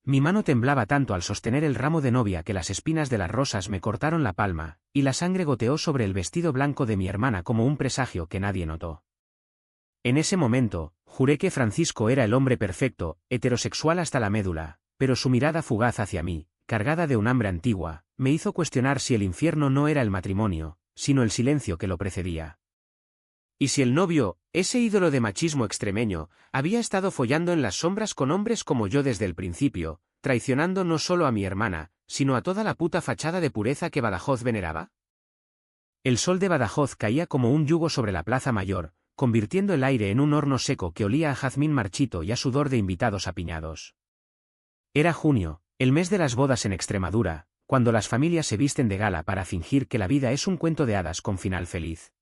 Mi mano temblaba tanto al sostener el ramo de novia que las espinas de las rosas me cortaron la palma, y la sangre goteó sobre el vestido blanco de mi hermana como un presagio que nadie notó. En ese momento, juré que Francisco era el hombre perfecto, heterosexual hasta la médula, pero su mirada fugaz hacia mí, cargada de un hambre antigua, me hizo cuestionar si el infierno no era el matrimonio, sino el silencio que lo precedía. Y si el novio, ese ídolo de machismo extremeño, había estado follando en las sombras con hombres como yo desde el principio, traicionando no solo a mi hermana, sino a toda la puta fachada de pureza que Badajoz veneraba. El sol de Badajoz caía como un yugo sobre la plaza mayor, convirtiendo el aire en un horno seco que olía a jazmín marchito y a sudor de invitados apiñados. Era junio, el mes de las bodas en Extremadura, cuando las familias se visten de gala para fingir que la vida es un cuento de hadas con final feliz.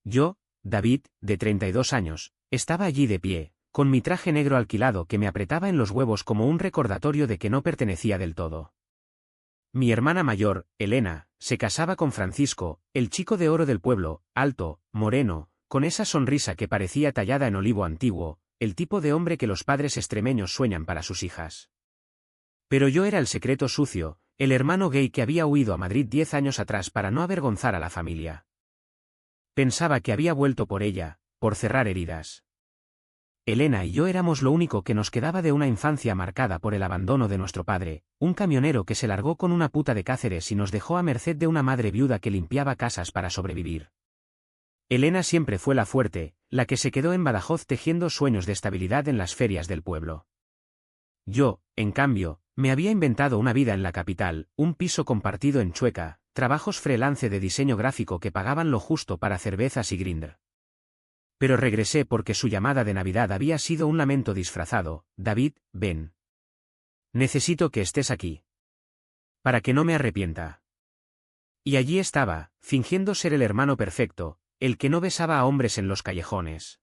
Yo, David, de 32 años, estaba allí de pie, con mi traje negro alquilado que me apretaba en los huevos como un recordatorio de que no pertenecía del todo. Mi hermana mayor, Elena, se casaba con Francisco, el chico de oro del pueblo, alto, moreno, con esa sonrisa que parecía tallada en olivo antiguo, el tipo de hombre que los padres extremeños sueñan para sus hijas. Pero yo era el secreto sucio, el hermano gay que había huido a Madrid 10 años atrás para no avergonzar a la familia. Pensaba que había vuelto por ella, por cerrar heridas. Elena y yo éramos lo único que nos quedaba de una infancia marcada por el abandono de nuestro padre, un camionero que se largó con una puta de Cáceres y nos dejó a merced de una madre viuda que limpiaba casas para sobrevivir. Elena siempre fue la fuerte, la que se quedó en Badajoz tejiendo sueños de estabilidad en las ferias del pueblo. Yo, en cambio, me había inventado una vida en la capital, un piso compartido en Chueca, trabajos freelance de diseño gráfico que pagaban lo justo para cervezas y Grindr. Pero regresé porque su llamada de Navidad había sido un lamento disfrazado: David, ven. Necesito que estés aquí. Para que no me arrepienta. Y allí estaba, fingiendo ser el hermano perfecto, el que no besaba a hombres en los callejones.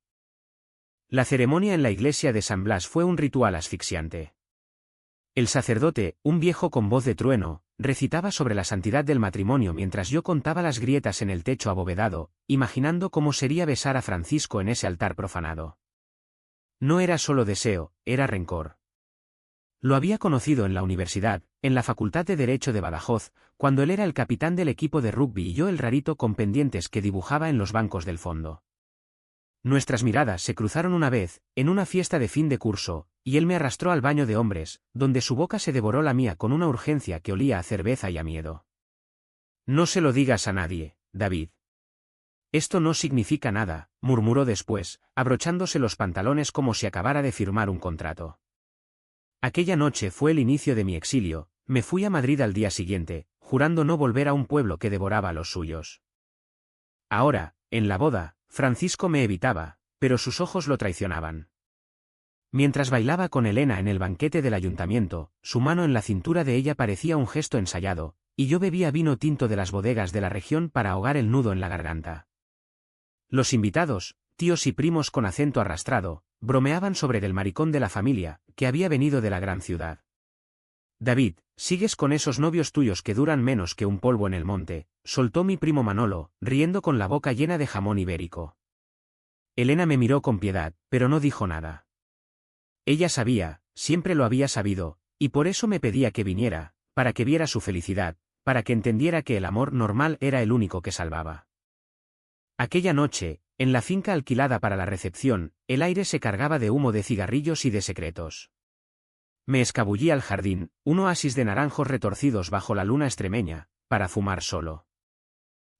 La ceremonia en la iglesia de San Blas fue un ritual asfixiante. El sacerdote, un viejo con voz de trueno, recitaba sobre la santidad del matrimonio mientras yo contaba las grietas en el techo abovedado, imaginando cómo sería besar a Francisco en ese altar profanado. No era solo deseo, era rencor. Lo había conocido en la universidad, en la Facultad de Derecho de Badajoz, cuando él era el capitán del equipo de rugby y yo el rarito con pendientes que dibujaba en los bancos del fondo. Nuestras miradas se cruzaron una vez, en una fiesta de fin de curso, y él me arrastró al baño de hombres, donde su boca se devoró la mía con una urgencia que olía a cerveza y a miedo. No se lo digas a nadie, David. Esto no significa nada, murmuró después, abrochándose los pantalones como si acabara de firmar un contrato. Aquella noche fue el inicio de mi exilio. Me fui a Madrid al día siguiente, jurando no volver a un pueblo que devoraba a los suyos. Ahora, en la boda, Francisco me evitaba, pero sus ojos lo traicionaban. Mientras bailaba con Elena en el banquete del ayuntamiento, su mano en la cintura de ella parecía un gesto ensayado, y yo bebía vino tinto de las bodegas de la región para ahogar el nudo en la garganta. Los invitados, tíos y primos con acento arrastrado, bromeaban sobre el maricón de la familia, que había venido de la gran ciudad. David, sigues con esos novios tuyos que duran menos que un polvo en el monte, soltó mi primo Manolo, riendo con la boca llena de jamón ibérico. Elena me miró con piedad, pero no dijo nada. Ella sabía, siempre lo había sabido, y por eso me pedía que viniera, para que viera su felicidad, para que entendiera que el amor normal era el único que salvaba. Aquella noche, en la finca alquilada para la recepción, el aire se cargaba de humo de cigarrillos y de secretos. Me escabullí al jardín, un oasis de naranjos retorcidos bajo la luna extremeña, para fumar solo.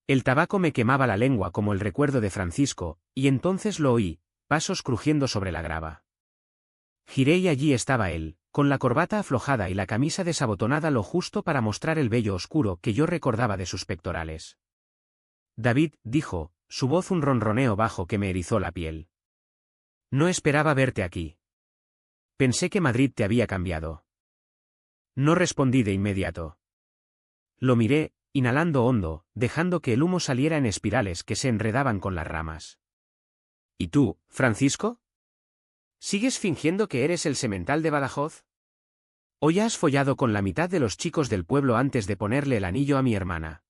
El tabaco me quemaba la lengua como el recuerdo de Francisco, y entonces lo oí, pasos crujiendo sobre la grava. Giré y allí estaba él, con la corbata aflojada y la camisa desabotonada lo justo para mostrar el vello oscuro que yo recordaba de sus pectorales. David, dijo, su voz un ronroneo bajo que me erizó la piel. No esperaba verte aquí. Pensé que Madrid te había cambiado. No respondí de inmediato. Lo miré, inhalando hondo, dejando que el humo saliera en espirales que se enredaban con las ramas. ¿Y tú, Francisco? ¿Sigues fingiendo que eres el semental de Badajoz? ¿O ya has follado con la mitad de los chicos del pueblo antes de ponerle el anillo a mi hermana?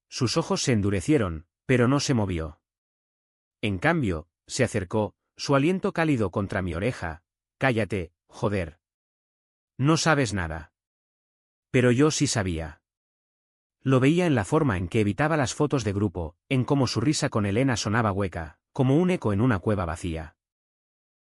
Sus ojos se endurecieron, pero no se movió. En cambio, se acercó, su aliento cálido contra mi oreja. Cállate, joder. No sabes nada. Pero yo sí sabía. Lo veía en la forma en que evitaba las fotos de grupo, en cómo su risa con Elena sonaba hueca, como un eco en una cueva vacía.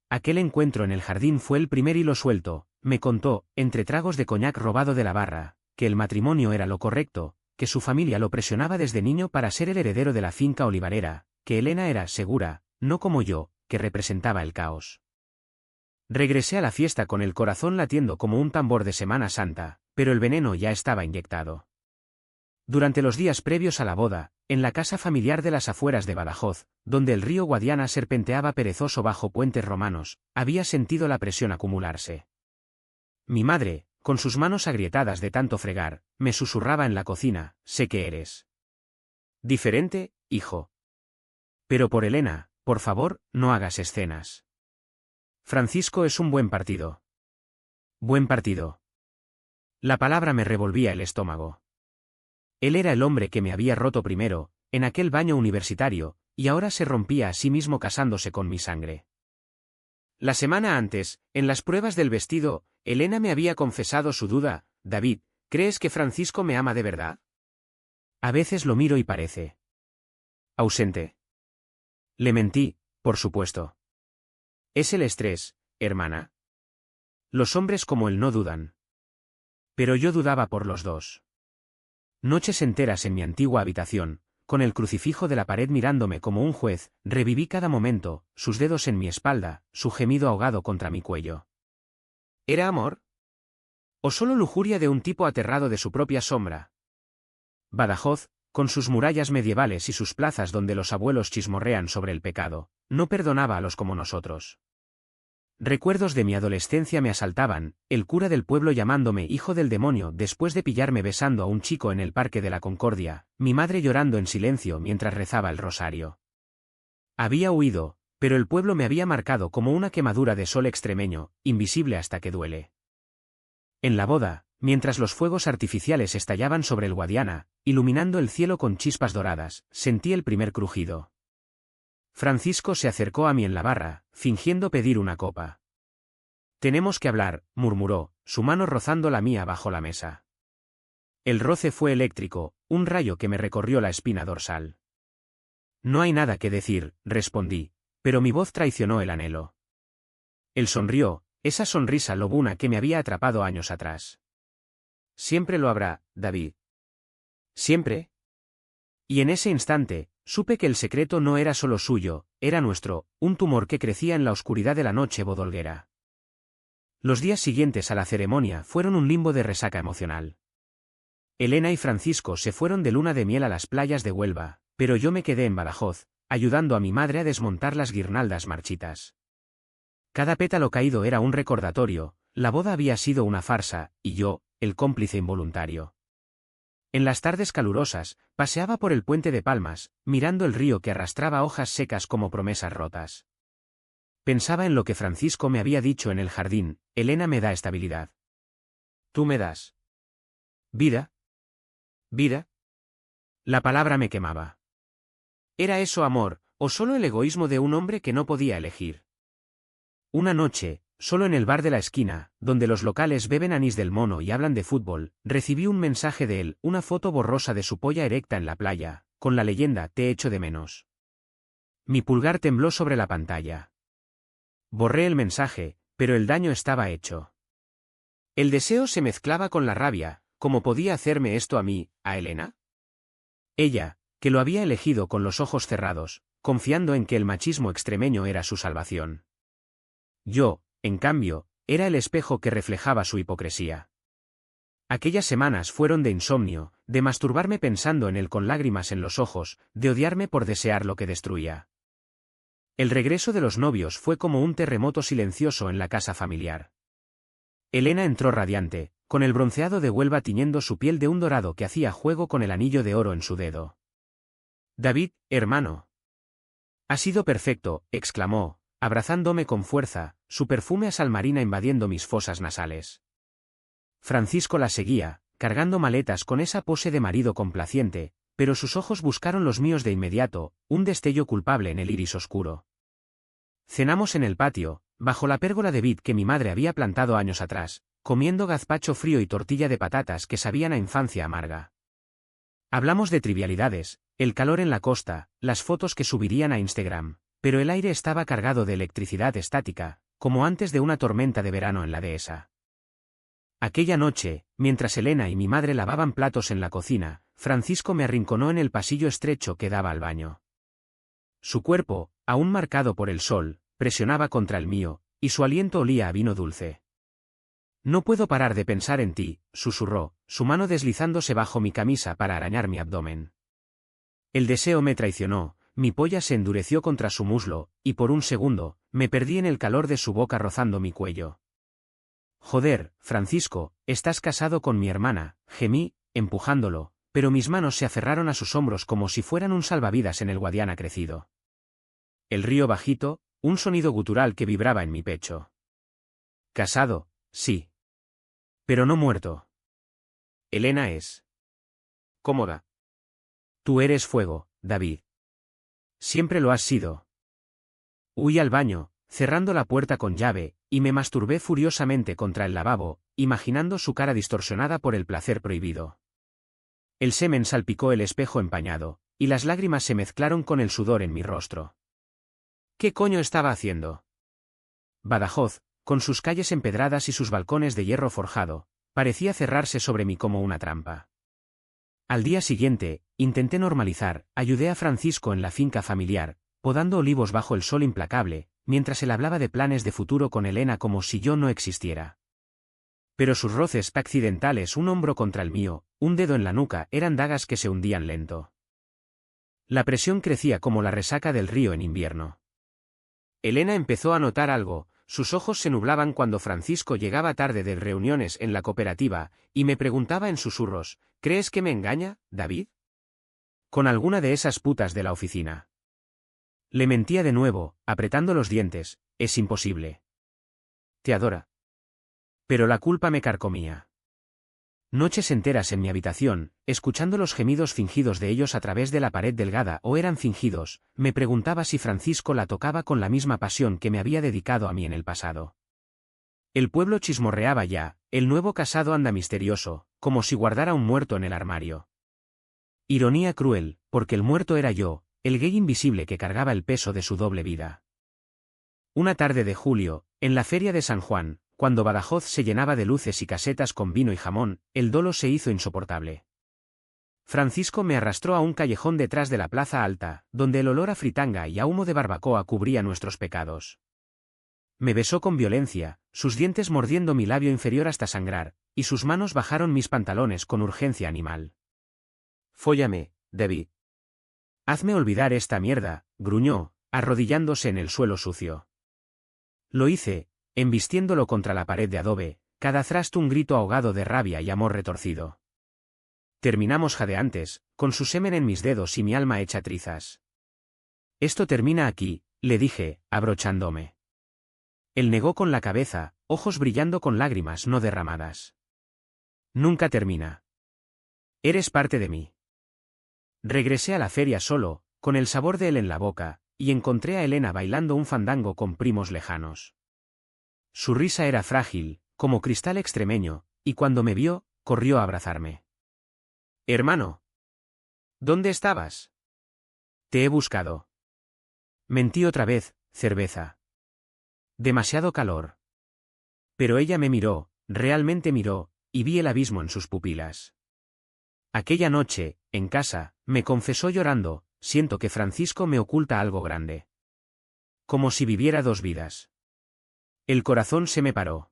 Aquel encuentro en el jardín fue el primer hilo suelto, me contó, entre tragos de coñac robado de la barra, que el matrimonio era lo correcto, que su familia lo presionaba desde niño para ser el heredero de la finca olivarera, que Elena era segura, no como yo, que representaba el caos. Regresé a la fiesta con el corazón latiendo como un tambor de Semana Santa, pero el veneno ya estaba inyectado. Durante los días previos a la boda, en la casa familiar de las afueras de Badajoz, donde el río Guadiana serpenteaba perezoso bajo puentes romanos, había sentido la presión acumularse. Mi madre, con sus manos agrietadas de tanto fregar, me susurraba en la cocina: sé que eres diferente, hijo. Pero por Elena, por favor, no hagas escenas. Francisco es un buen partido. Buen partido. La palabra me revolvía el estómago. Él era el hombre que me había roto primero, en aquel baño universitario, y ahora se rompía a sí mismo casándose con mi sangre. La semana antes, en las pruebas del vestido, Elena me había confesado su duda: David, ¿crees que Francisco me ama de verdad? A veces lo miro y parece ausente. Le mentí, por supuesto. Es el estrés, hermana. Los hombres como él no dudan. Pero yo dudaba por los dos. Noches enteras en mi antigua habitación, con el crucifijo de la pared mirándome como un juez, reviví cada momento, sus dedos en mi espalda, su gemido ahogado contra mi cuello. ¿Era amor? ¿O solo lujuria de un tipo aterrado de su propia sombra? Badajoz, con sus murallas medievales y sus plazas donde los abuelos chismorrean sobre el pecado, no perdonaba a los como nosotros. Recuerdos de mi adolescencia me asaltaban, el cura del pueblo llamándome hijo del demonio después de pillarme besando a un chico en el Parque de la Concordia, mi madre llorando en silencio mientras rezaba el rosario. Había huido, pero el pueblo me había marcado como una quemadura de sol extremeño, invisible hasta que duele. En la boda, mientras los fuegos artificiales estallaban sobre el Guadiana, iluminando el cielo con chispas doradas, sentí el primer crujido. Francisco se acercó a mí en la barra, fingiendo pedir una copa. Tenemos que hablar, murmuró, su mano rozando la mía bajo la mesa. El roce fue eléctrico, un rayo que me recorrió la espina dorsal. No hay nada que decir, respondí, pero mi voz traicionó el anhelo. Él sonrió, esa sonrisa lobuna que me había atrapado años atrás. Siempre lo habrá, David. ¿Siempre? Y en ese instante, supe que el secreto no era solo suyo, era nuestro, un tumor que crecía en la oscuridad de la noche bodolguera. Los días siguientes a la ceremonia fueron un limbo de resaca emocional. Elena y Francisco se fueron de luna de miel a las playas de Huelva, pero yo me quedé en Badajoz, ayudando a mi madre a desmontar las guirnaldas marchitas. Cada pétalo caído era un recordatorio, la boda había sido una farsa, y yo, el cómplice involuntario. En las tardes calurosas, paseaba por el puente de Palmas, mirando el río que arrastraba hojas secas como promesas rotas. Pensaba en lo que Francisco me había dicho en el jardín: Elena me da estabilidad. ¿Tú me das vida? ¿Vida? La palabra me quemaba. ¿Era eso amor, o solo el egoísmo de un hombre que no podía elegir? Una noche, solo en el bar de la esquina, donde los locales beben anís del mono y hablan de fútbol, recibí un mensaje de él, una foto borrosa de su polla erecta en la playa, con la leyenda: te echo de menos. Mi pulgar tembló sobre la pantalla. Borré el mensaje, pero el daño estaba hecho. El deseo se mezclaba con la rabia: ¿cómo podía hacerme esto a mí, a Elena? Ella, que lo había elegido con los ojos cerrados, confiando en que el machismo extremeño era su salvación. Yo, en cambio, era el espejo que reflejaba su hipocresía. Aquellas semanas fueron de insomnio, de masturbarme pensando en él con lágrimas en los ojos, de odiarme por desear lo que destruía. El regreso de los novios fue como un terremoto silencioso en la casa familiar. Elena entró radiante, con el bronceado de Huelva tiñendo su piel de un dorado que hacía juego con el anillo de oro en su dedo. David, hermano. Ha sido perfecto, exclamó, abrazándome con fuerza, su perfume a salmarina invadiendo mis fosas nasales. Francisco la seguía, cargando maletas con esa pose de marido complaciente, pero sus ojos buscaron los míos de inmediato, un destello culpable en el iris oscuro. Cenamos en el patio, bajo la pérgola de vid que mi madre había plantado años atrás, comiendo gazpacho frío y tortilla de patatas que sabían a infancia amarga. Hablamos de trivialidades, el calor en la costa, las fotos que subirían a Instagram, pero el aire estaba cargado de electricidad estática, como antes de una tormenta de verano en la dehesa. Aquella noche, mientras Elena y mi madre lavaban platos en la cocina, Francisco me arrinconó en el pasillo estrecho que daba al baño. Su cuerpo, aún marcado por el sol, presionaba contra el mío, y su aliento olía a vino dulce. «No puedo parar de pensar en ti», susurró, su mano deslizándose bajo mi camisa para arañar mi abdomen. El deseo me traicionó, mi polla se endureció contra su muslo, y por un segundo, me perdí en el calor de su boca rozando mi cuello. «Joder, Francisco, estás casado con mi hermana», gemí, empujándolo, pero mis manos se aferraron a sus hombros como si fueran un salvavidas en el Guadiana crecido. El río bajito, un sonido gutural que vibraba en mi pecho. «Casado, sí. Pero no muerto. Elena es cómoda. Tú eres fuego, David. Siempre lo has sido». Huí al baño, cerrando la puerta con llave, y me masturbé furiosamente contra el lavabo, imaginando su cara distorsionada por el placer prohibido. El semen salpicó el espejo empañado, y las lágrimas se mezclaron con el sudor en mi rostro. ¿Qué coño estaba haciendo? Badajoz, con sus calles empedradas y sus balcones de hierro forjado, parecía cerrarse sobre mí como una trampa. Al día siguiente, intenté normalizar, ayudé a Francisco en la finca familiar, podando olivos bajo el sol implacable, mientras él hablaba de planes de futuro con Elena como si yo no existiera. Pero sus roces accidentales, un hombro contra el mío, un dedo en la nuca, eran dagas que se hundían lento. La presión crecía como la resaca del río en invierno. Elena empezó a notar algo, sus ojos se nublaban cuando Francisco llegaba tarde de reuniones en la cooperativa, y me preguntaba en susurros, ¿crees que me engaña, David? ¿Con alguna de esas putas de la oficina? Le mentía de nuevo, apretando los dientes, es imposible. Te adora. Pero la culpa me carcomía. Noches enteras en mi habitación, escuchando los gemidos fingidos de ellos a través de la pared delgada o eran fingidos, me preguntaba si Francisco la tocaba con la misma pasión que me había dedicado a mí en el pasado. El pueblo chismorreaba ya, el nuevo casado anda misterioso, como si guardara un muerto en el armario. Ironía cruel, porque el muerto era yo, el gay invisible que cargaba el peso de su doble vida. Una tarde de julio, en la feria de San Juan, cuando Badajoz se llenaba de luces y casetas con vino y jamón, el dolo se hizo insoportable. Francisco me arrastró a un callejón detrás de la plaza alta, donde el olor a fritanga y a humo de barbacoa cubría nuestros pecados. Me besó con violencia, sus dientes mordiendo mi labio inferior hasta sangrar, y sus manos bajaron mis pantalones con urgencia animal. «Fóllame, David. Hazme olvidar esta mierda», gruñó, arrodillándose en el suelo sucio. Lo hice, embistiéndolo contra la pared de adobe, cada thrust un grito ahogado de rabia y amor retorcido. Terminamos jadeantes, con su semen en mis dedos y mi alma hecha trizas. «Esto termina aquí», le dije, abrochándome. Él negó con la cabeza, ojos brillando con lágrimas no derramadas. «Nunca termina. Eres parte de mí». Regresé a la feria solo, con el sabor de él en la boca, y encontré a Elena bailando un fandango con primos lejanos. Su risa era frágil, como cristal extremeño, y cuando me vio, corrió a abrazarme. «Hermano. ¿Dónde estabas? Te he buscado». Mentí otra vez, cerveza. Demasiado calor. Pero ella me miró, realmente miró, y vi el abismo en sus pupilas. Aquella noche, en casa, me confesó llorando, siento que Francisco me oculta algo grande. Como si viviera dos vidas. El corazón se me paró.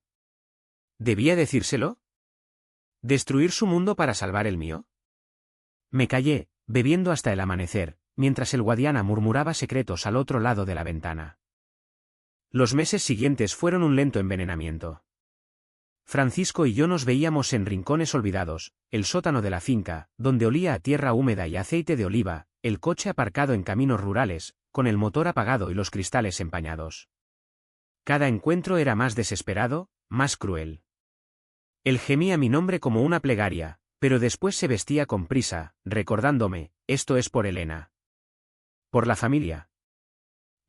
¿Debía decírselo? ¿Destruir su mundo para salvar el mío? Me callé, bebiendo hasta el amanecer, mientras el Guadiana murmuraba secretos al otro lado de la ventana. Los meses siguientes fueron un lento envenenamiento. Francisco y yo nos veíamos en rincones olvidados, el sótano de la finca, donde olía a tierra húmeda y aceite de oliva, el coche aparcado en caminos rurales, con el motor apagado y los cristales empañados. Cada encuentro era más desesperado, más cruel. Él gemía mi nombre como una plegaria, pero después se vestía con prisa, recordándome, esto es por Elena. Por la familia.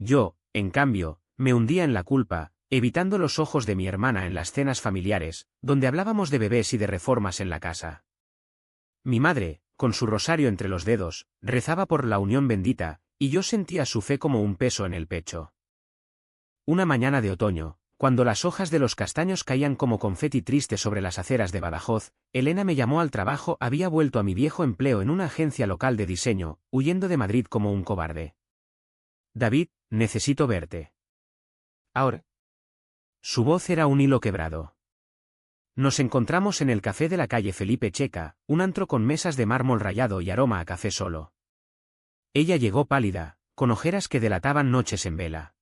Yo, en cambio, me hundía en la culpa, evitando los ojos de mi hermana en las cenas familiares, donde hablábamos de bebés y de reformas en la casa. Mi madre, con su rosario entre los dedos, rezaba por la unión bendita, y yo sentía su fe como un peso en el pecho. Una mañana de otoño, cuando las hojas de los castaños caían como confeti triste sobre las aceras de Badajoz, Elena me llamó al trabajo. Había vuelto a mi viejo empleo en una agencia local de diseño, huyendo de Madrid como un cobarde. David, necesito verte. Ahora. Su voz era un hilo quebrado. Nos encontramos en el café de la calle Felipe Checa, un antro con mesas de mármol rayado y aroma a café solo. Ella llegó pálida, con ojeras que delataban noches en vela.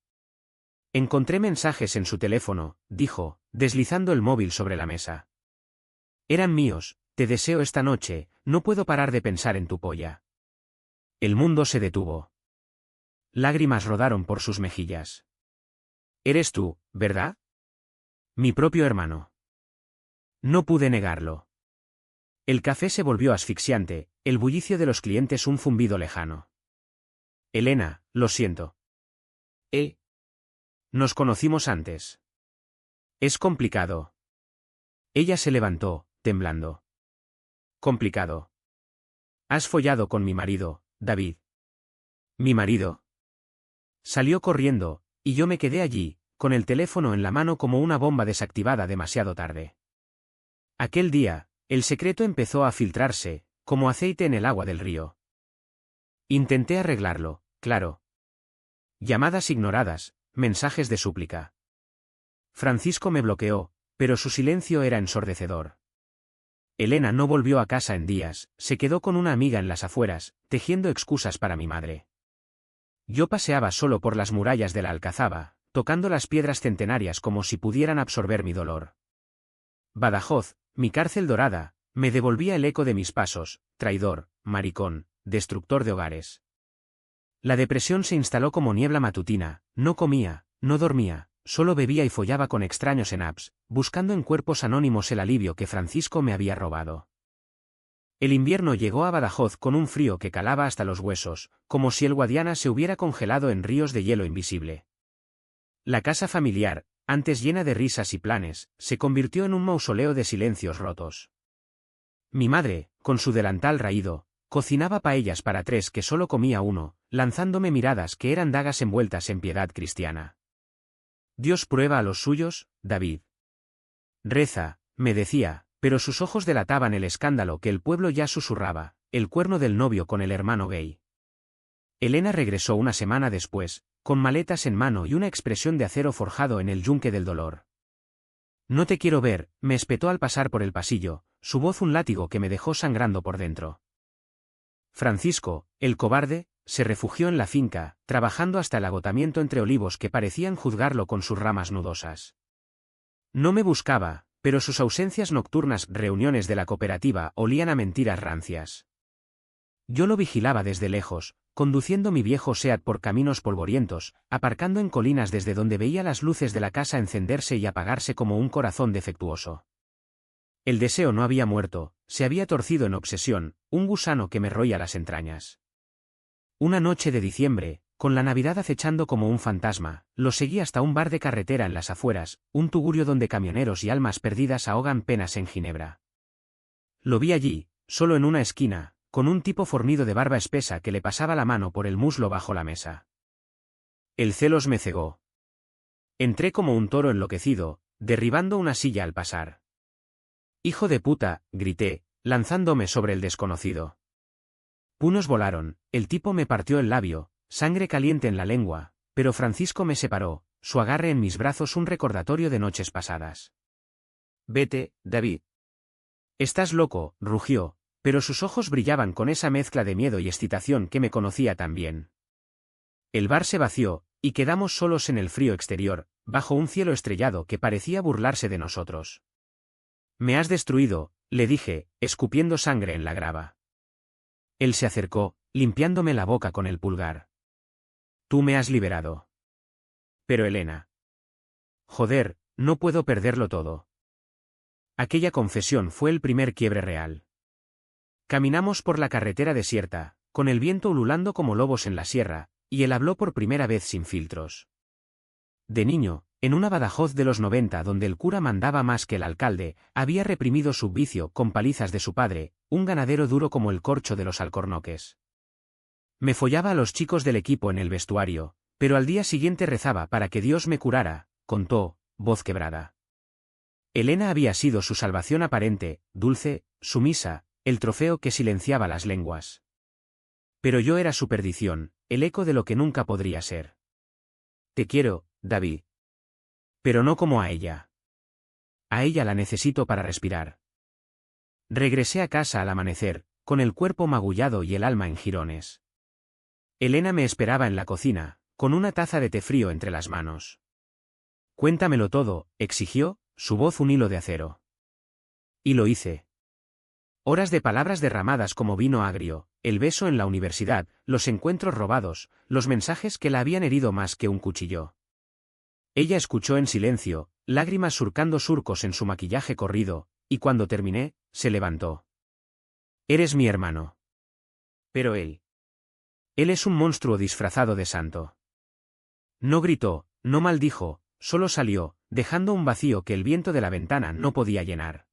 Encontré mensajes en su teléfono, dijo, deslizando el móvil sobre la mesa. Eran míos, te deseo esta noche, no puedo parar de pensar en tu polla. El mundo se detuvo. Lágrimas rodaron por sus mejillas. Eres tú, ¿verdad? Mi propio hermano. No pude negarlo. El café se volvió asfixiante, el bullicio de los clientes un zumbido lejano. Elena, lo siento. Nos conocimos antes. Es complicado. Ella se levantó, temblando. Complicado. Has follado con mi marido, David. ¿Mi marido? Salió corriendo, y yo me quedé allí, con el teléfono en la mano como una bomba desactivada demasiado tarde. Aquel día, el secreto empezó a filtrarse, como aceite en el agua del río. Intenté arreglarlo, claro. Llamadas ignoradas, mensajes de súplica. Francisco me bloqueó, pero su silencio era ensordecedor. Elena no volvió a casa en días, se quedó con una amiga en las afueras, tejiendo excusas para mi madre. Yo paseaba solo por las murallas de la Alcazaba, tocando las piedras centenarias como si pudieran absorber mi dolor. Badajoz, mi cárcel dorada, me devolvía el eco de mis pasos, traidor, maricón, destructor de hogares. La depresión se instaló como niebla matutina, no comía, no dormía, solo bebía y follaba con extraños en apps, buscando en cuerpos anónimos el alivio que Francisco me había robado. El invierno llegó a Badajoz con un frío que calaba hasta los huesos, como si el Guadiana se hubiera congelado en ríos de hielo invisible. La casa familiar, antes llena de risas y planes, se convirtió en un mausoleo de silencios rotos. Mi madre, con su delantal raído, cocinaba paellas para tres que solo comía uno, lanzándome miradas que eran dagas envueltas en piedad cristiana. Dios prueba a los suyos, David. Reza, me decía, pero sus ojos delataban el escándalo que el pueblo ya susurraba, el cuerno del novio con el hermano gay. Elena regresó una semana después, con maletas en mano y una expresión de acero forjado en el yunque del dolor. No te quiero ver, me espetó al pasar por el pasillo, su voz un látigo que me dejó sangrando por dentro. Francisco, el cobarde, se refugió en la finca, trabajando hasta el agotamiento entre olivos que parecían juzgarlo con sus ramas nudosas. No me buscaba, pero sus ausencias nocturnas, reuniones de la cooperativa, olían a mentiras rancias. Yo lo vigilaba desde lejos, conduciendo mi viejo Seat por caminos polvorientos, aparcando en colinas desde donde veía las luces de la casa encenderse y apagarse como un corazón defectuoso. El deseo no había muerto, se había torcido en obsesión, un gusano que me roía las entrañas. Una noche de diciembre, con la Navidad acechando como un fantasma, lo seguí hasta un bar de carretera en las afueras, un tugurio donde camioneros y almas perdidas ahogan penas en Ginebra. Lo vi allí, solo en una esquina, con un tipo fornido de barba espesa que le pasaba la mano por el muslo bajo la mesa. El celos me cegó. Entré como un toro enloquecido, derribando una silla al pasar. «¡Hijo de puta!», grité, lanzándome sobre el desconocido. Puños volaron, el tipo me partió el labio, sangre caliente en la lengua, pero Francisco me separó, su agarre en mis brazos un recordatorio de noches pasadas. «Vete, David». «Estás loco», rugió, pero sus ojos brillaban con esa mezcla de miedo y excitación que me conocía tan bien. El bar se vació, y quedamos solos en el frío exterior, bajo un cielo estrellado que parecía burlarse de nosotros. «Me has destruido», le dije, escupiendo sangre en la grava. Él se acercó, limpiándome la boca con el pulgar. «Tú me has liberado». «Pero Elena». «Joder, no puedo perderlo todo». Aquella confesión fue el primer quiebre real. Caminamos por la carretera desierta, con el viento ululando como lobos en la sierra, y él habló por primera vez sin filtros. De niño, En una Badajoz de los 90 donde el cura mandaba más que el alcalde, había reprimido su vicio con palizas de su padre, un ganadero duro como el corcho de los alcornoques. Me follaba a los chicos del equipo en el vestuario, pero al día siguiente rezaba para que Dios me curara, contó, voz quebrada. Elena había sido su salvación aparente, dulce, sumisa, el trofeo que silenciaba las lenguas. Pero yo era su perdición, el eco de lo que nunca podría ser. Te quiero, David. Pero no como a ella. A ella la necesito para respirar. Regresé a casa al amanecer, con el cuerpo magullado y el alma en jirones. Elena me esperaba en la cocina, con una taza de té frío entre las manos. Cuéntamelo todo, exigió, su voz un hilo de acero. Y lo hice. Horas de palabras derramadas como vino agrio, el beso en la universidad, los encuentros robados, los mensajes que la habían herido más que un cuchillo. Ella escuchó en silencio, lágrimas surcando surcos en su maquillaje corrido, y cuando terminé, se levantó. Eres mi hermano. Pero él. Él es un monstruo disfrazado de santo. No gritó, no maldijo, solo salió, dejando un vacío que el viento de la ventana no podía llenar.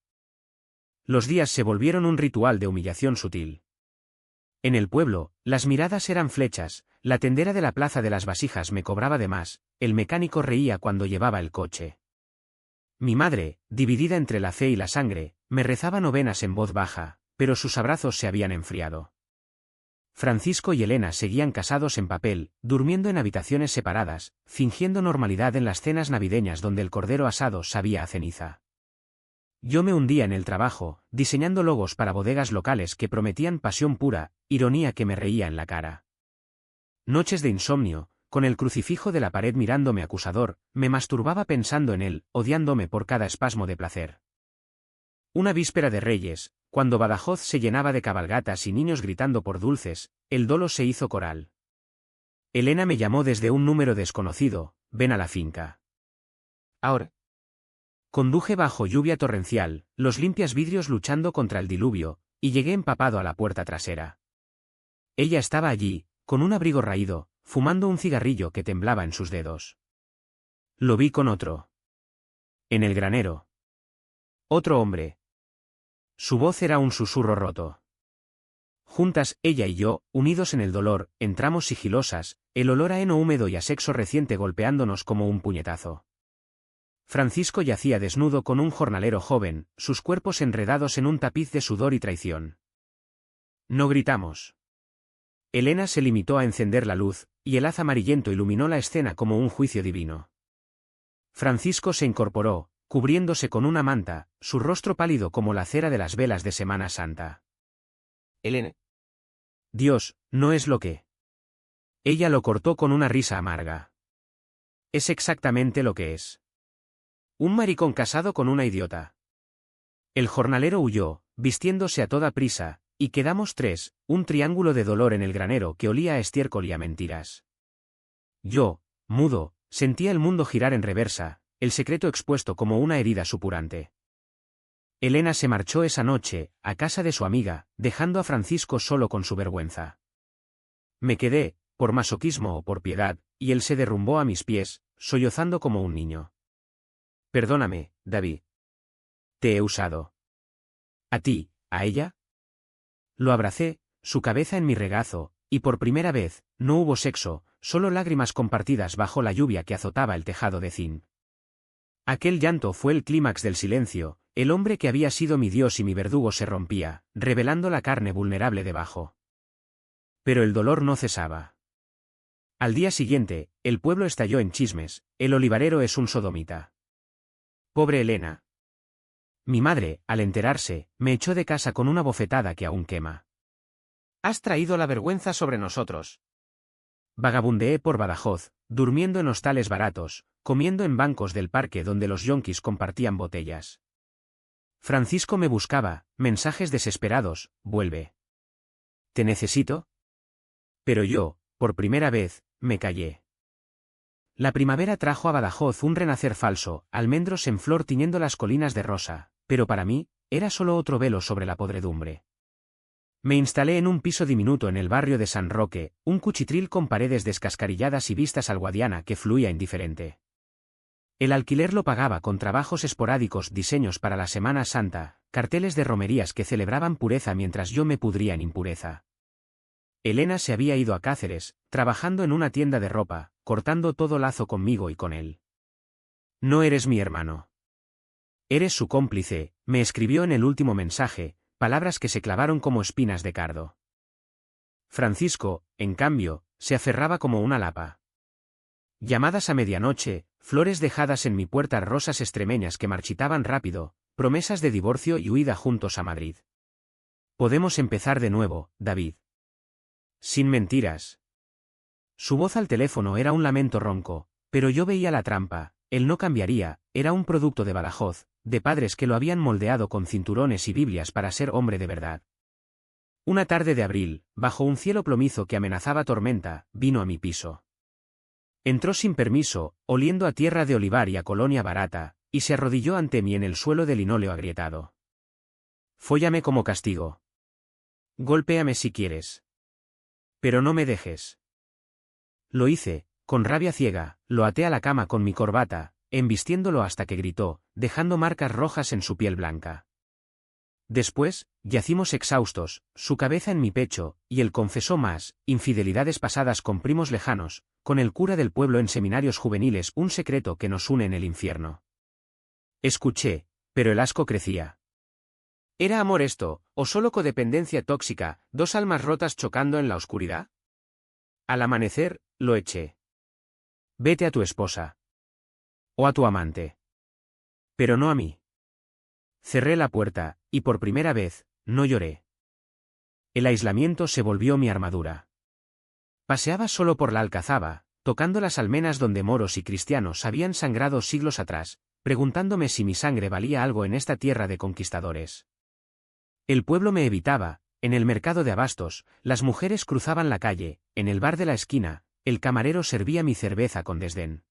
Los días se volvieron un ritual de humillación sutil. En el pueblo, las miradas eran flechas, la tendera de la plaza de las vasijas me cobraba de más, el mecánico reía cuando llevaba el coche. Mi madre, dividida entre la fe y la sangre, me rezaba novenas en voz baja, pero sus abrazos se habían enfriado. Francisco y Elena seguían casados en papel, durmiendo en habitaciones separadas, fingiendo normalidad en las cenas navideñas donde el cordero asado sabía a ceniza. Yo me hundía en el trabajo, diseñando logos para bodegas locales que prometían pasión pura, ironía que me reía en la cara. Noches de insomnio, con el crucifijo de la pared mirándome acusador, me masturbaba pensando en él, odiándome por cada espasmo de placer. Una víspera de Reyes, cuando Badajoz se llenaba de cabalgatas y niños gritando por dulces, el dolo se hizo coral. Elena me llamó desde un número desconocido, ven a la finca. Ahora. Conduje bajo lluvia torrencial, los limpios vidrios luchando contra el diluvio, y llegué empapado a la puerta trasera. Ella estaba allí, con un abrigo raído, fumando un cigarrillo que temblaba en sus dedos. Lo vi con otro. En el granero. Otro hombre. Su voz era un susurro roto. Juntas, ella y yo, unidos en el dolor, entramos sigilosas, el olor a heno húmedo y a sexo reciente golpeándonos como un puñetazo. Francisco yacía desnudo con un jornalero joven, sus cuerpos enredados en un tapiz de sudor y traición. No gritamos. Elena se limitó a encender la luz, y el haz amarillento iluminó la escena como un juicio divino. Francisco se incorporó, cubriéndose con una manta, su rostro pálido como la cera de las velas de Semana Santa. Elena. Dios, no es lo que. Ella lo cortó con una risa amarga. Es exactamente lo que es. Un maricón casado con una idiota. El jornalero huyó, vistiéndose a toda prisa, y quedamos tres, un triángulo de dolor en el granero que olía a estiércol y a mentiras. Yo, mudo, sentía el mundo girar en reversa, el secreto expuesto como una herida supurante. Elena se marchó esa noche, a casa de su amiga, dejando a Francisco solo con su vergüenza. Me quedé, por masoquismo o por piedad, y él se derrumbó a mis pies, sollozando como un niño. Perdóname, David. Te he usado. ¿A ti, a ella? Lo abracé, su cabeza en mi regazo, y por primera vez, no hubo sexo, solo lágrimas compartidas bajo la lluvia que azotaba el tejado de zinc. Aquel llanto fue el clímax del silencio, el hombre que había sido mi Dios y mi verdugo se rompía, revelando la carne vulnerable debajo. Pero el dolor no cesaba. Al día siguiente, el pueblo estalló en chismes, el olivarero es un sodomita. Pobre Elena. Mi madre, al enterarse, me echó de casa con una bofetada que aún quema. Has traído la vergüenza sobre nosotros. Vagabundeé por Badajoz, durmiendo en hostales baratos, comiendo en bancos del parque donde los yonkis compartían botellas. Francisco me buscaba, mensajes desesperados, vuelve. ¿Te necesito? Pero yo, por primera vez, me callé. La primavera trajo a Badajoz un renacer falso, almendros en flor tiñendo las colinas de rosa, pero para mí, era solo otro velo sobre la podredumbre. Me instalé en un piso diminuto en el barrio de San Roque, un cuchitril con paredes descascarilladas y vistas al Guadiana que fluía indiferente. El alquiler lo pagaba con trabajos esporádicos, diseños para la Semana Santa, carteles de romerías que celebraban pureza mientras yo me pudría en impureza. Elena se había ido a Cáceres, trabajando en una tienda de ropa, cortando todo lazo conmigo y con él. No eres mi hermano. Eres su cómplice, me escribió en el último mensaje, palabras que se clavaron como espinas de cardo. Francisco, en cambio, se aferraba como una lapa. Llamadas a medianoche, flores dejadas en mi puerta, rosas extremeñas que marchitaban rápido, promesas de divorcio y huida juntos a Madrid. Podemos empezar de nuevo, David. Sin mentiras. Su voz al teléfono era un lamento ronco, pero yo veía la trampa, él no cambiaría, era un producto de Badajoz, de padres que lo habían moldeado con cinturones y Biblias para ser hombre de verdad. Una tarde de abril, bajo un cielo plomizo que amenazaba tormenta, vino a mi piso. Entró sin permiso, oliendo a tierra de olivar y a colonia barata, y se arrodilló ante mí en el suelo de linóleo agrietado. Fóllame como castigo. Golpéame si quieres. Pero no me dejes. Lo hice, con rabia ciega, lo até a la cama con mi corbata, embistiéndolo hasta que gritó, dejando marcas rojas en su piel blanca. Después, yacimos exhaustos, su cabeza en mi pecho, y él confesó más, infidelidades pasadas con primos lejanos, con el cura del pueblo en seminarios juveniles, un secreto que nos une en el infierno. Escuché, pero el asco crecía. ¿Era amor esto, o solo codependencia tóxica, dos almas rotas chocando en la oscuridad? Al amanecer, lo eché. Vete a tu esposa. O a tu amante. Pero no a mí. Cerré la puerta, y por primera vez, no lloré. El aislamiento se volvió mi armadura. Paseaba solo por la Alcazaba, tocando las almenas donde moros y cristianos habían sangrado siglos atrás, preguntándome si mi sangre valía algo en esta tierra de conquistadores. El pueblo me evitaba, en el mercado de abastos, las mujeres cruzaban la calle, en el bar de la esquina, el camarero servía mi cerveza con desdén.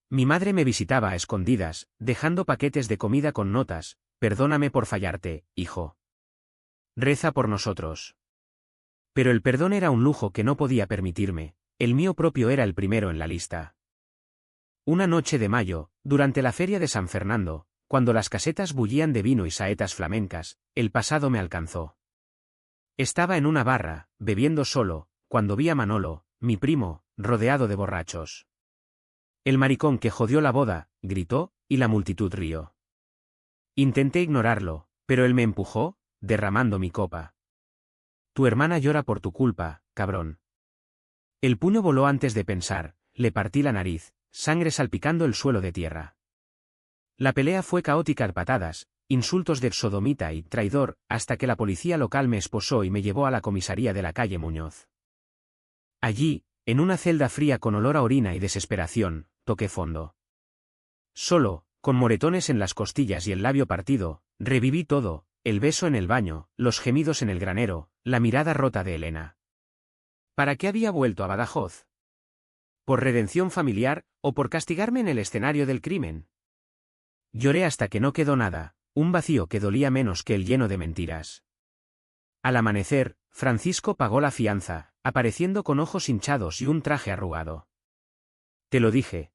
Mi madre me visitaba a escondidas, dejando paquetes de comida con notas, perdóname por fallarte, hijo. Reza por nosotros. Pero el perdón era un lujo que no podía permitirme, el mío propio era el primero en la lista. Una noche de mayo, durante la feria de San Fernando, cuando las casetas bullían de vino y saetas flamencas, el pasado me alcanzó. Estaba en una barra, bebiendo solo, cuando vi a Manolo, mi primo, rodeado de borrachos. El maricón que jodió la boda, gritó, y la multitud rió. Intenté ignorarlo, pero él me empujó, derramando mi copa. Tu hermana llora por tu culpa, cabrón. El puño voló antes de pensar, le partí la nariz, sangre salpicando el suelo de tierra. La pelea fue caótica a patadas, insultos de sodomita y traidor, hasta que la policía local me esposó y me llevó a la comisaría de la calle Muñoz. Allí, en una celda fría con olor a orina y desesperación, toqué fondo. Solo, con moretones en las costillas y el labio partido, reviví todo, el beso en el baño, los gemidos en el granero, la mirada rota de Elena. ¿Para qué había vuelto a Badajoz? ¿Por redención familiar, o por castigarme en el escenario del crimen? Lloré hasta que no quedó nada, un vacío que dolía menos que el lleno de mentiras. Al amanecer, Francisco pagó la fianza, apareciendo con ojos hinchados y un traje arrugado. Te lo dije.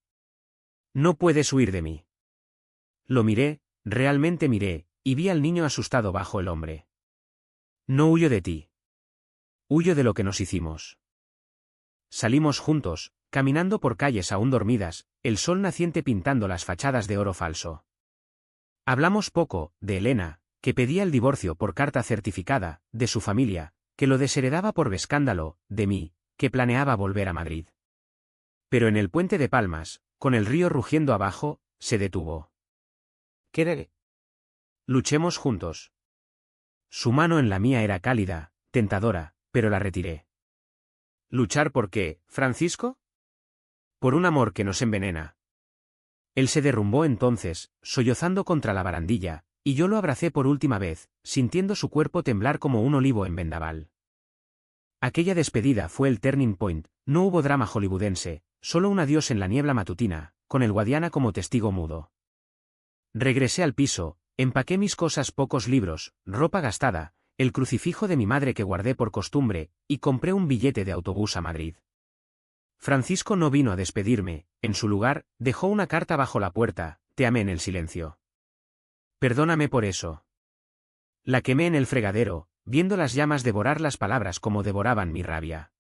No puedes huir de mí. Lo miré, realmente miré, y vi al niño asustado bajo el hombre. No huyo de ti. Huyo de lo que nos hicimos. Salimos juntos, caminando por calles aún dormidas, el sol naciente pintando las fachadas de oro falso. Hablamos poco, de Elena, que pedía el divorcio por carta certificada, de su familia, que lo desheredaba por escándalo, de mí, que planeaba volver a Madrid. Pero en el puente de Palmas, con el río rugiendo abajo, se detuvo. ¿Qué? Luchemos juntos. Su mano en la mía era cálida, tentadora, pero la retiré. ¿Luchar por qué, Francisco? Por un amor que nos envenena. Él se derrumbó entonces, sollozando contra la barandilla, y yo lo abracé por última vez, sintiendo su cuerpo temblar como un olivo en vendaval. Aquella despedida fue el turning point, no hubo drama hollywoodense, solo un adiós en la niebla matutina, con el Guadiana como testigo mudo. Regresé al piso, empaqué mis cosas, pocos libros, ropa gastada, el crucifijo de mi madre que guardé por costumbre, y compré un billete de autobús a Madrid. Francisco no vino a despedirme, en su lugar, dejó una carta bajo la puerta, te amé en el silencio. Perdóname por eso. La quemé en el fregadero, viendo las llamas devorar las palabras como devoraban mi rabia.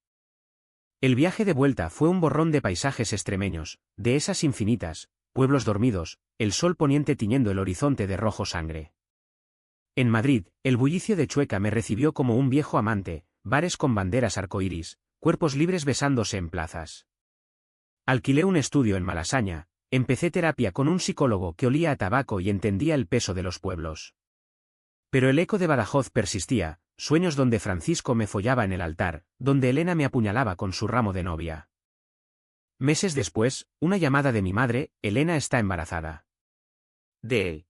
El viaje de vuelta fue un borrón de paisajes extremeños, de esas infinitas, pueblos dormidos, el sol poniente tiñendo el horizonte de rojo sangre. En Madrid, el bullicio de Chueca me recibió como un viejo amante, bares con banderas arcoíris, cuerpos libres besándose en plazas. Alquilé un estudio en Malasaña, empecé terapia con un psicólogo que olía a tabaco y entendía el peso de los pueblos. Pero el eco de Badajoz persistía, sueños donde Francisco me follaba en el altar, donde Elena me apuñalaba con su ramo de novia. Meses después, una llamada de mi madre, Elena está embarazada. De él.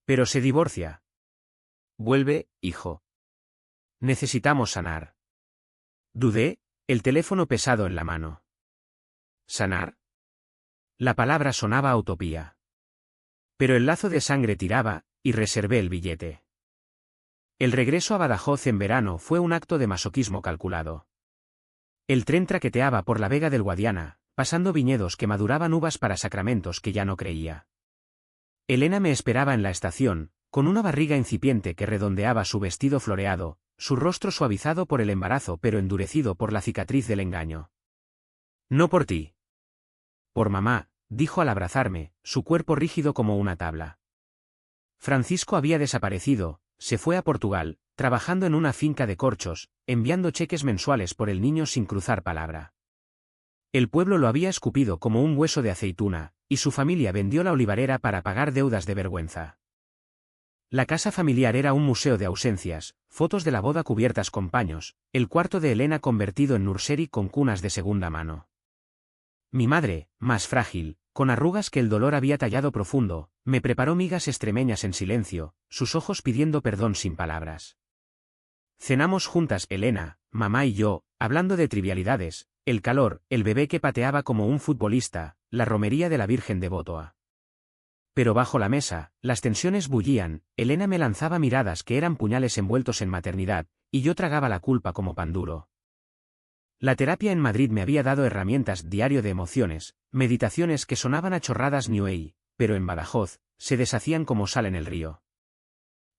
Pero se divorcia. Vuelve, hijo. Necesitamos sanar. Dudé, el teléfono pesado en la mano. ¿Sanar? La palabra sonaba a utopía. Pero el lazo de sangre tiraba, y reservé el billete. El regreso a Badajoz en verano fue un acto de masoquismo calculado. El tren traqueteaba por la Vega del Guadiana, pasando viñedos que maduraban uvas para sacramentos que ya no creía. Elena me esperaba en la estación, con una barriga incipiente que redondeaba su vestido floreado, su rostro suavizado por el embarazo pero endurecido por la cicatriz del engaño. No por ti. Por mamá, dijo al abrazarme, su cuerpo rígido como una tabla. Francisco había desaparecido, se fue a Portugal, trabajando en una finca de corchos, enviando cheques mensuales por el niño sin cruzar palabra. El pueblo lo había escupido como un hueso de aceituna, y su familia vendió la olivarera para pagar deudas de vergüenza. La casa familiar era un museo de ausencias, fotos de la boda cubiertas con paños, el cuarto de Elena convertido en nursery con cunas de segunda mano. Mi madre, más frágil, con arrugas que el dolor había tallado profundo, me preparó migas extremeñas en silencio, sus ojos pidiendo perdón sin palabras. Cenamos juntas Elena, mamá y yo, hablando de trivialidades, el calor, el bebé que pateaba como un futbolista, la romería de la Virgen de Botoa. Pero bajo la mesa, las tensiones bullían, Elena me lanzaba miradas que eran puñales envueltos en maternidad, y yo tragaba la culpa como pan duro. La terapia en Madrid me había dado herramientas diario de emociones, meditaciones que sonaban a chorradas New Age, pero en Badajoz, se deshacían como sal en el río.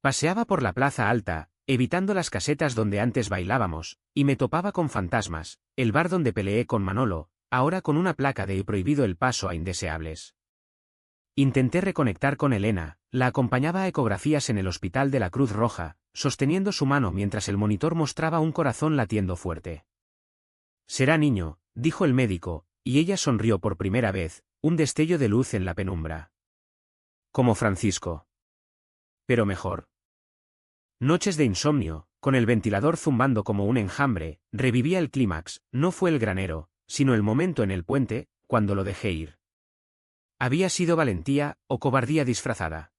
Paseaba por la plaza alta, evitando las casetas donde antes bailábamos, y me topaba con fantasmas, el bar donde peleé con Manolo, ahora con una placa de prohibido el paso a indeseables. Intenté reconectar con Elena, la acompañaba a ecografías en el hospital de la Cruz Roja, sosteniendo su mano mientras el monitor mostraba un corazón latiendo fuerte. Será niño, dijo el médico, y ella sonrió por primera vez, un destello de luz en la penumbra. Como Francisco. Pero mejor. Noches de insomnio, con el ventilador zumbando como un enjambre, revivía el clímax, no fue el granero, sino el momento en el puente, cuando lo dejé ir. ¿Había sido valentía, o cobardía disfrazada?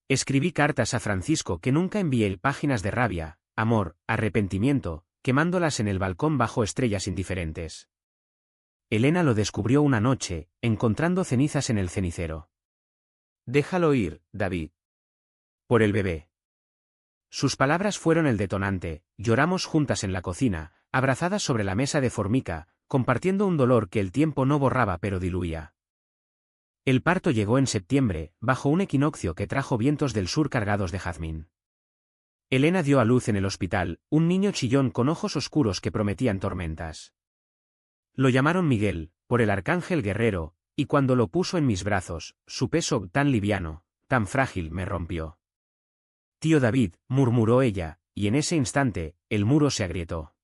Escribí cartas a Francisco que nunca envié, páginas de rabia, amor, arrepentimiento, quemándolas en el balcón bajo estrellas indiferentes. Elena lo descubrió una noche, encontrando cenizas en el cenicero. Déjalo ir, David. Por el bebé. Sus palabras fueron el detonante, lloramos juntas en la cocina, abrazadas sobre la mesa de formica, compartiendo un dolor que el tiempo no borraba pero diluía. El parto llegó en septiembre, bajo un equinoccio que trajo vientos del sur cargados de jazmín. Elena dio a luz en el hospital, un niño chillón con ojos oscuros que prometían tormentas. Lo llamaron Miguel, por el arcángel guerrero, y cuando lo puso en mis brazos, su peso, tan liviano, tan frágil, me rompió. Tío David, murmuró ella, y en ese instante, el muro se agrietó.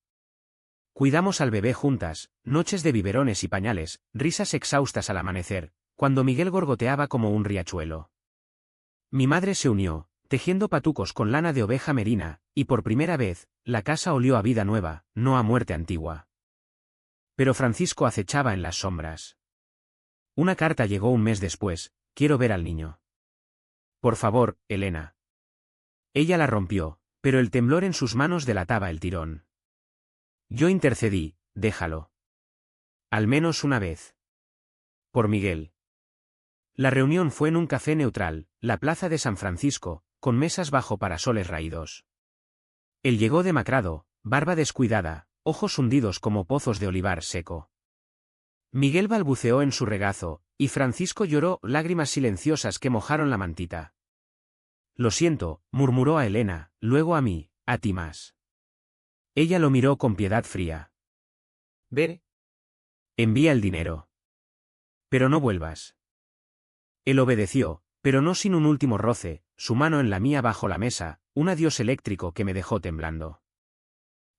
Cuidamos al bebé juntas, noches de biberones y pañales, risas exhaustas al amanecer, cuando Miguel gorgoteaba como un riachuelo. Mi madre se unió, tejiendo patucos con lana de oveja merina, y por primera vez, la casa olió a vida nueva, no a muerte antigua. Pero Francisco acechaba en las sombras. Una carta llegó un mes después, quiero ver al niño. Por favor, Elena. Ella la rompió, pero el temblor en sus manos delataba el tirón. Yo intercedí, déjalo. Al menos una vez. Por Miguel. La reunión fue en un café neutral, la plaza de San Francisco, con mesas bajo parasoles raídos. Él llegó demacrado, barba descuidada, ojos hundidos como pozos de olivar seco. Miguel balbuceó en su regazo, y Francisco lloró lágrimas silenciosas que mojaron la mantita. Lo siento, murmuró a Elena, luego a mí, a ti más. Ella lo miró con piedad fría. Ve. Envía el dinero. Pero no vuelvas. Él obedeció, pero no sin un último roce, su mano en la mía bajo la mesa, un adiós eléctrico que me dejó temblando.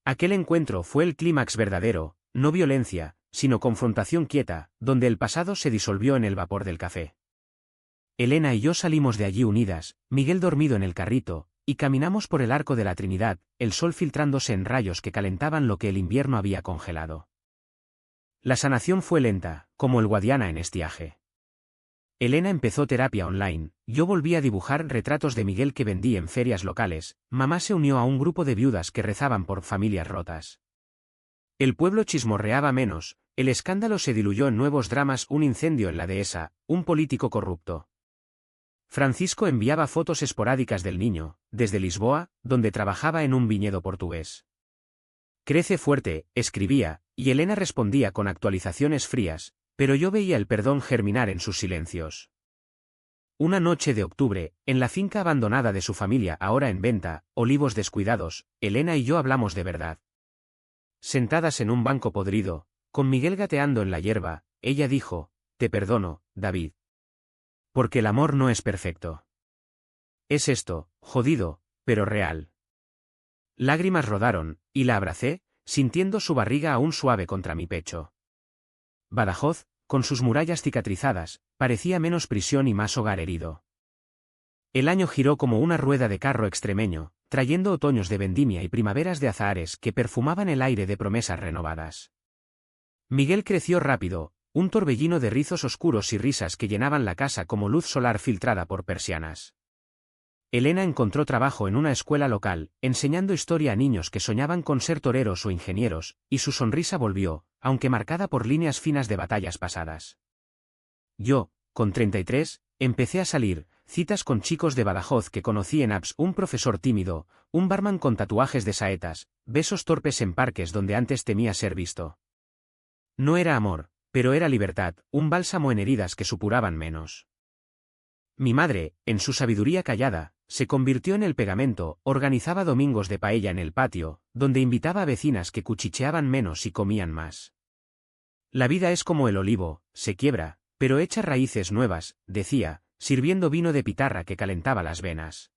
Aquel encuentro fue el clímax verdadero, no violencia, sino confrontación quieta, donde el pasado se disolvió en el vapor del café. Elena y yo salimos de allí unidas, Miguel dormido en el carrito, y caminamos por el Arco de la Trinidad, el sol filtrándose en rayos que calentaban lo que el invierno había congelado. La sanación fue lenta, como el Guadiana en estiaje. Elena empezó terapia online, yo volví a dibujar retratos de Miguel que vendí en ferias locales, mamá se unió a un grupo de viudas que rezaban por familias rotas. El pueblo chismorreaba menos, el escándalo se diluyó en nuevos dramas, un incendio en la dehesa, un político corrupto. Francisco enviaba fotos esporádicas del niño, desde Lisboa, donde trabajaba en un viñedo portugués. Crece fuerte, escribía, y Elena respondía con actualizaciones frías, pero yo veía el perdón germinar en sus silencios. Una noche de octubre, en la finca abandonada de su familia ahora en venta, olivos descuidados, Elena y yo hablamos de verdad. Sentadas en un banco podrido, con Miguel gateando en la hierba, ella dijo, te perdono, David. Porque el amor no es perfecto. Es esto, jodido, pero real. Lágrimas rodaron, y la abracé, sintiendo su barriga aún suave contra mi pecho. Badajoz, con sus murallas cicatrizadas, parecía menos prisión y más hogar herido. El año giró como una rueda de carro extremeño, trayendo otoños de vendimia y primaveras de azahares que perfumaban el aire de promesas renovadas. Miguel creció rápido, un torbellino de rizos oscuros y risas que llenaban la casa como luz solar filtrada por persianas. Elena encontró trabajo en una escuela local, enseñando historia a niños que soñaban con ser toreros o ingenieros, y su sonrisa volvió, aunque marcada por líneas finas de batallas pasadas. Yo, con 33, empecé a salir, citas con chicos de Badajoz que conocí en apps, un profesor tímido, un barman con tatuajes de saetas, besos torpes en parques donde antes temía ser visto. No era amor, pero era libertad, un bálsamo en heridas que supuraban menos. Mi madre, en su sabiduría callada, se convirtió en el pegamento, organizaba domingos de paella en el patio, donde invitaba a vecinas que cuchicheaban menos y comían más. La vida es como el olivo, se quiebra, pero echa raíces nuevas, decía, sirviendo vino de pitarra que calentaba las venas.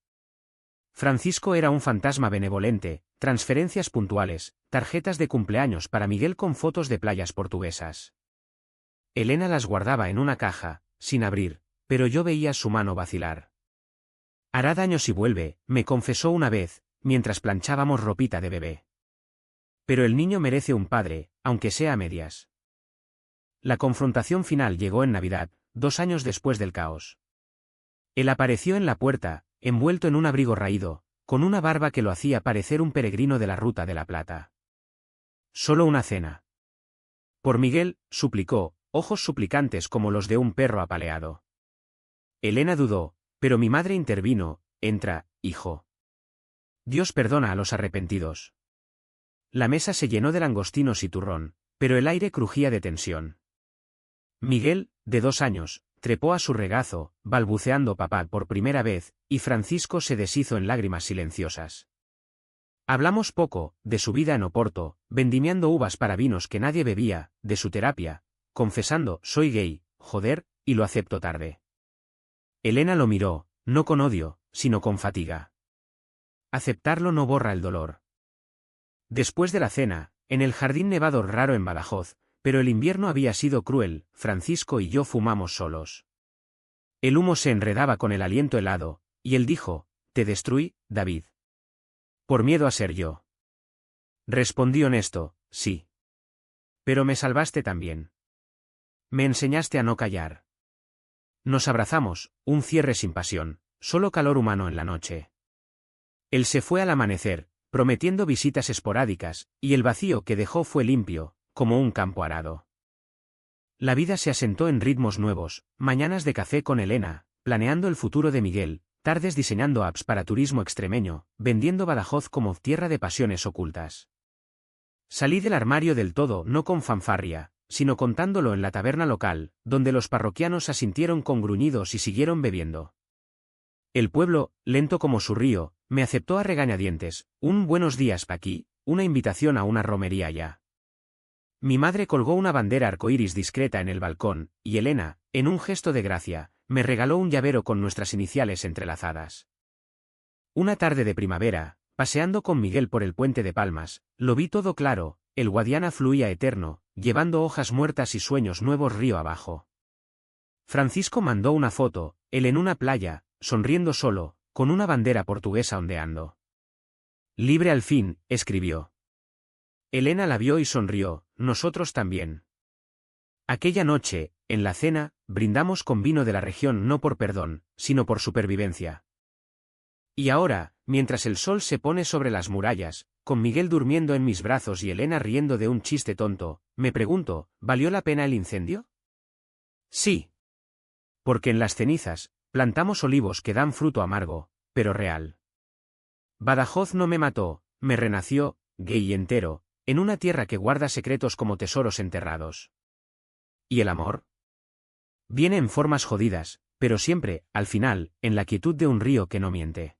Francisco era un fantasma benevolente, transferencias puntuales, tarjetas de cumpleaños para Miguel con fotos de playas portuguesas. Elena las guardaba en una caja, sin abrir, pero yo veía su mano vacilar. Hará daño si vuelve, me confesó una vez, mientras planchábamos ropita de bebé. Pero el niño merece un padre, aunque sea a medias. La confrontación final llegó en Navidad, 2 años después del caos. Él apareció en la puerta, envuelto en un abrigo raído, con una barba que lo hacía parecer un peregrino de la Ruta de la Plata. Solo una cena. Por Miguel, suplicó, ojos suplicantes como los de un perro apaleado. Elena dudó, pero mi madre intervino, entra, hijo. Dios perdona a los arrepentidos. La mesa se llenó de langostinos y turrón, pero el aire crujía de tensión. Miguel, de 2 años, trepó a su regazo, balbuceando papá por primera vez, y Francisco se deshizo en lágrimas silenciosas. Hablamos poco, de su vida en Oporto, vendimiando uvas para vinos que nadie bebía, de su terapia, confesando, soy gay, joder, y lo acepto tarde. Elena lo miró, no con odio, sino con fatiga. Aceptarlo no borra el dolor. Después de la cena, en el jardín nevado raro en Badajoz, pero el invierno había sido cruel, Francisco y yo fumamos solos. El humo se enredaba con el aliento helado, y él dijo, «Te destruí, David». Por miedo a ser yo. Respondí honesto, sí. Pero me salvaste también. Me enseñaste a no callar. Nos abrazamos, un cierre sin pasión, solo calor humano en la noche. Él se fue al amanecer, prometiendo visitas esporádicas, y el vacío que dejó fue limpio, como un campo arado. La vida se asentó en ritmos nuevos, mañanas de café con Elena, planeando el futuro de Miguel, tardes diseñando apps para turismo extremeño, vendiendo Badajoz como tierra de pasiones ocultas. Salí del armario del todo, no con fanfarria, sino contándolo en la taberna local, donde los parroquianos asintieron con gruñidos y siguieron bebiendo. El pueblo, lento como su río, me aceptó a regañadientes, un buenos días Paqui, una invitación a una romería ya. Mi madre colgó una bandera arcoíris discreta en el balcón, y Elena, en un gesto de gracia, me regaló un llavero con nuestras iniciales entrelazadas. Una tarde de primavera, paseando con Miguel por el puente de Palmas, lo vi todo claro, el Guadiana fluía eterno, llevando hojas muertas y sueños nuevos río abajo. Francisco mandó una foto, él en una playa, sonriendo solo, con una bandera portuguesa ondeando. Libre al fin, escribió. Elena la vio y sonrió, nosotros también. Aquella noche, en la cena, brindamos con vino de la región no por perdón, sino por supervivencia. Y ahora, mientras el sol se pone sobre las murallas, con Miguel durmiendo en mis brazos y Elena riendo de un chiste tonto, me pregunto, ¿valió la pena el incendio? Sí. Porque en las cenizas, plantamos olivos que dan fruto amargo, pero real. Badajoz no me mató, me renació, gay y entero, en una tierra que guarda secretos como tesoros enterrados. ¿Y el amor? Viene en formas jodidas, pero siempre, al final, en la quietud de un río que no miente.